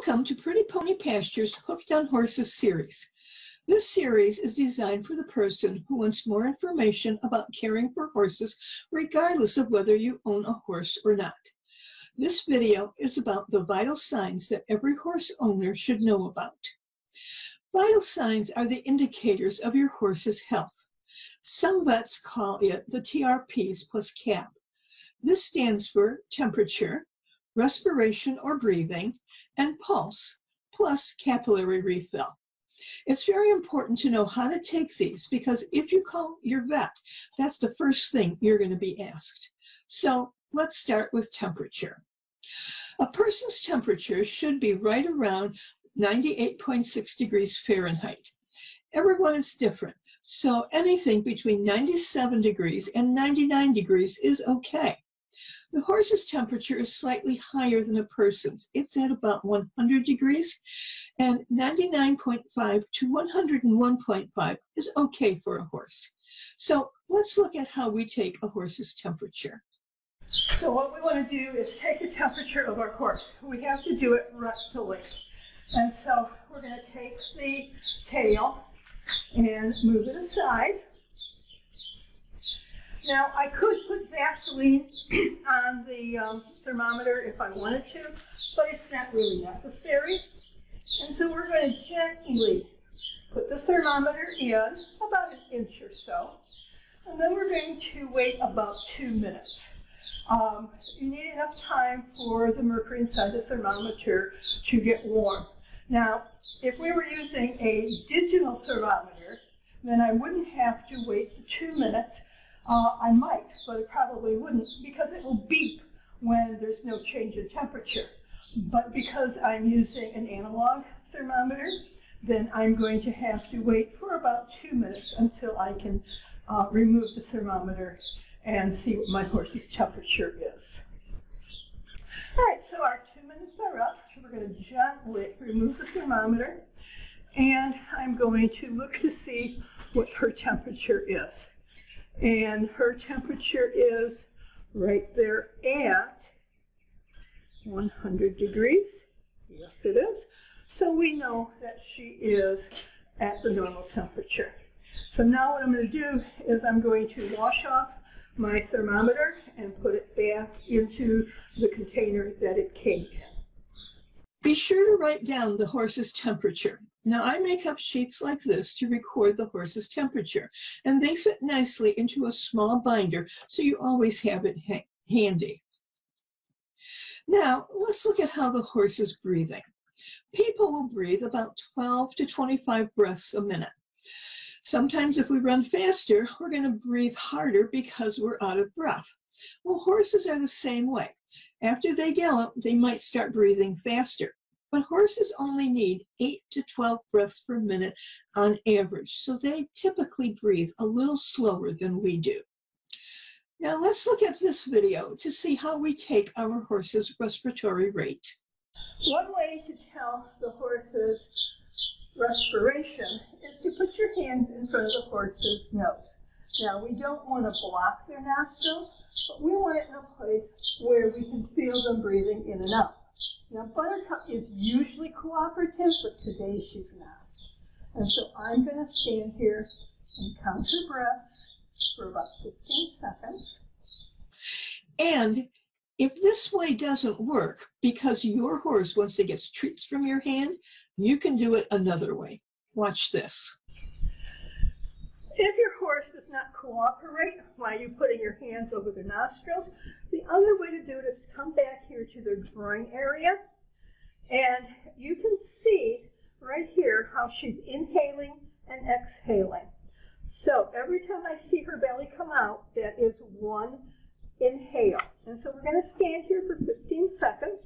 Welcome to Pretty Pony Pastures Hooked on Horses series. This series is designed for the person who wants more information about caring for horses regardless of whether you own a horse or not. This video is about the vital signs that every horse owner should know about. Vital signs are the indicators of your horse's health. Some vets call it the TRPs plus CAP. This stands for temperature, respiration or breathing, and pulse, plus capillary refill. It's very important to know how to take these because if you call your vet, that's the first thing you're going to be asked. So let's start with temperature. A person's temperature should be right around 98.6 degrees Fahrenheit. Everyone is different, so anything between 97 degrees and 99 degrees is okay. The horse's temperature is slightly higher than a person's. It's at about 100 degrees, and 99.5 to 101.5 is okay for a horse. So let's look at how we take a horse's temperature. So what we want to do is take the temperature of our horse. We have to do it rectally. And so we're going to take the tail and move it aside. Now, I could put Vaseline on the thermometer if I wanted to, but it's not really necessary. And so we're going to gently put the thermometer in about an inch or so, and then we're going to wait about 2 minutes. You need enough time for the mercury inside the thermometer to get warm. Now, if we were using a digital thermometer, then I wouldn't have to wait for 2 minutes. I might, but it probably wouldn't because it will beep when there's no change in temperature. But because I'm using an analog thermometer, then I'm going to have to wait for about 2 minutes until I can remove the thermometer and see what my horse's temperature is. All right, so our 2 minutes are up. So we're going to gently remove the thermometer, and I'm going to look to see what her temperature is. And her temperature is right there at 100 degrees. Yes, it is. So we know that she is at the normal temperature. So now what I'm going to do is I'm going to wash off my thermometer and put it back into the container that it came in. Be sure to write down the horse's temperature. Now, I make up sheets like this to record the horse's temperature, and they fit nicely into a small binder, so you always have it handy. Now, let's look at how the horse is breathing. People will breathe about 12 to 25 breaths a minute. Sometimes if we run faster, we're going to breathe harder because we're out of breath. Well, horses are the same way. After they gallop, they might start breathing faster. But horses only need 8 to 12 breaths per minute on average, so they typically breathe a little slower than we do. Now let's look at this video to see how we take our horse's respiratory rate. One way to tell the horse's respiration is to put your hands in front of the horse's nose. Now, we don't want to block their nostrils, but we want it in a place where we can feel them breathing in and out. Now, Buttercup is usually cooperative, but today she's not. And so I'm going to stand here and count her breaths for about 15 seconds. And if this way doesn't work because your horse wants to get treats from your hand, you can do it another way. Watch this. If your horse does not cooperate while you're putting your hands over their nostrils, the other way to do it is to come back here to their groin area, and you can see right here how she's inhaling and exhaling. So every time I see her belly come out, that is one inhale. And so we're going to stand here for 15 seconds,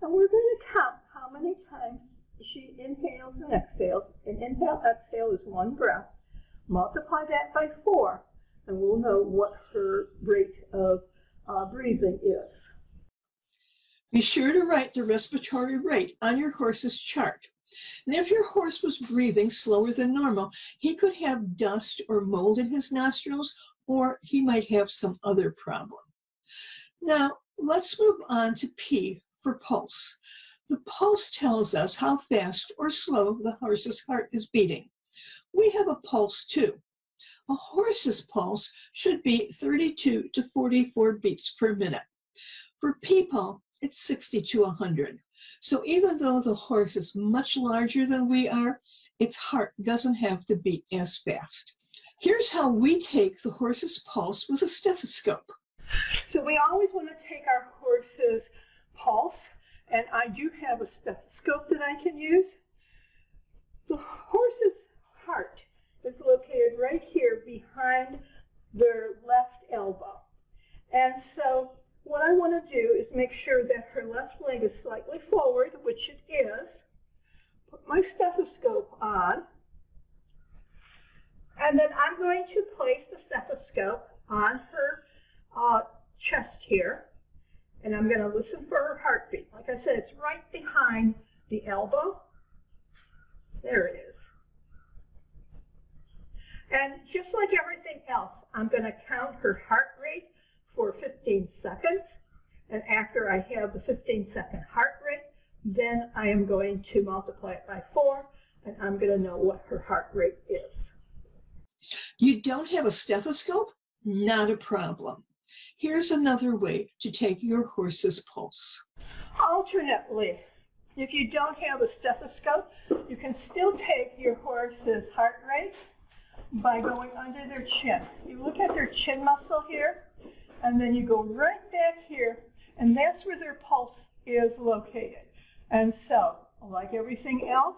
and we're going to count how many times she inhales and exhales. An inhale, exhale is one breath. Multiply that by 4, and we'll know what her rate of breathing is. Be sure to write the respiratory rate on your horse's chart. And if your horse was breathing slower than normal, he could have dust or mold in his nostrils, or he might have some other problem. Now, let's move on to P for pulse. The pulse tells us how fast or slow the horse's heart is beating. We have a pulse too. A horse's pulse should be 32 to 44 beats per minute. For people, it's 60 to 100. So even though the horse is much larger than we are, its heart doesn't have to beat as fast. Here's how we take the horse's pulse with a stethoscope. So we always want to take our horse's pulse, and I do have a stethoscope that I can use. The horse's heart is located right here behind their left elbow. And so what I want to do is make sure that her left leg is slightly forward, which it is. Put my stethoscope on. And then I'm going to place the stethoscope on her chest here. And I'm going to listen for her heartbeat. Like I said, it's right behind the elbow. There it is. And just like everything else, I'm going to count her heart rate for 15 seconds. And after I have the 15-second heart rate, then I am going to multiply it by 4, and I'm going to know what her heart rate is. You don't have a stethoscope? Not a problem. Here's another way to take your horse's pulse. Alternately, if you don't have a stethoscope, you can still take your horse's heart rate by going under their chin. You look at their chin muscle here, and then you go right back here, and that's where their pulse is located. And so, like everything else,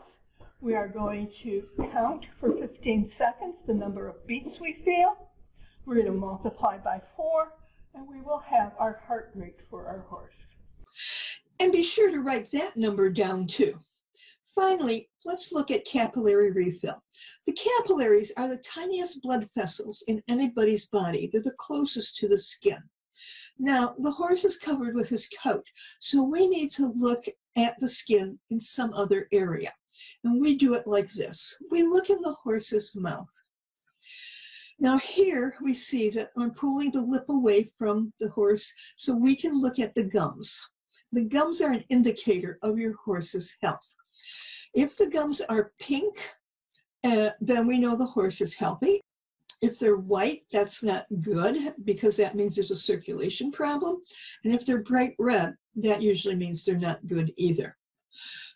we are going to count for 15 seconds the number of beats we feel. We're going to multiply by 4, and we will have our heart rate for our horse. And be sure to write that number down too. Finally, let's look at capillary refill. The capillaries are the tiniest blood vessels in anybody's body. They're the closest to the skin. Now, the horse is covered with his coat, so we need to look at the skin in some other area. And we do it like this. We look in the horse's mouth. Now here we see that I'm pulling the lip away from the horse so we can look at the gums. The gums are an indicator of your horse's health. If the gums are pink, then we know the horse is healthy. If they're white, that's not good because that means there's a circulation problem. And if they're bright red, that usually means they're not good either.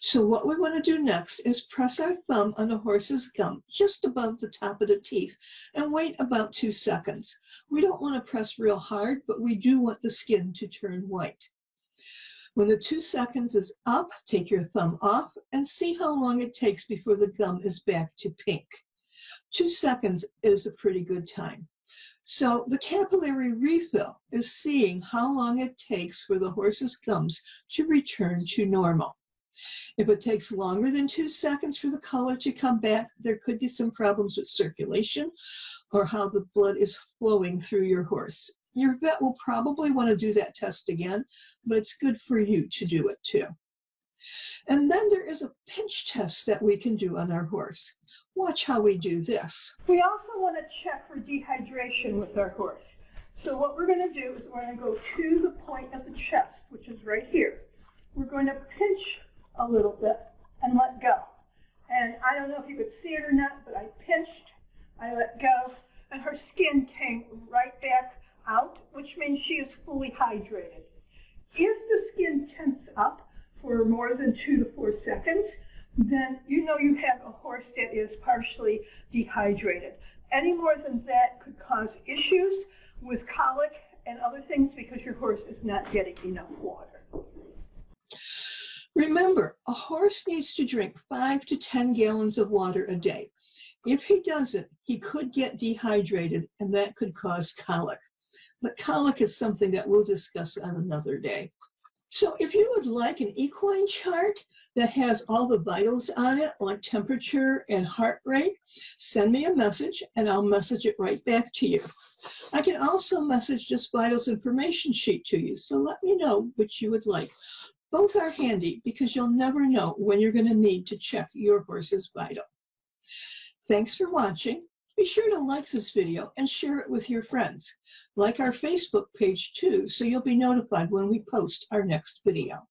So what we want to do next is press our thumb on a horse's gum just above the top of the teeth and wait about 2 seconds. We don't want to press real hard, but we do want the skin to turn white. When the 2 seconds is up, take your thumb off and see how long it takes before the gum is back to pink. 2 seconds is a pretty good time. So the capillary refill is seeing how long it takes for the horse's gums to return to normal. If it takes longer than 2 seconds for the color to come back, there could be some problems with circulation or how the blood is flowing through your horse. Your vet will probably want to do that test again, but it's good for you to do it too. And then there is a pinch test that we can do on our horse. Watch how we do this. We also want to check for dehydration with our horse. So what we're going to do is we're going to go to the point of the chest, which is right here. We're going to pinch a little bit and let go. And I don't know if you could see it or not, but I pinched, I let go, and her skin came right back out, which means she is fully hydrated. If the skin tenses up for more than 2 to 4 seconds, then you know you have a horse that is partially dehydrated. Any more than that could cause issues with colic and other things because your horse is not getting enough water. Remember, a horse needs to drink 5 to 10 gallons of water a day. If he doesn't, he could get dehydrated, and that could cause colic. But colic is something that we'll discuss on another day. So if you would like an equine chart that has all the vitals on it, like temperature and heart rate, send me a message and I'll message it right back to you. I can also message this vitals information sheet to you, so let me know which you would like. Both are handy because you'll never know when you're going to need to check your horse's vital. Thanks for watching. Be sure to like this video and share it with your friends. Like our Facebook page too, so you'll be notified when we post our next video.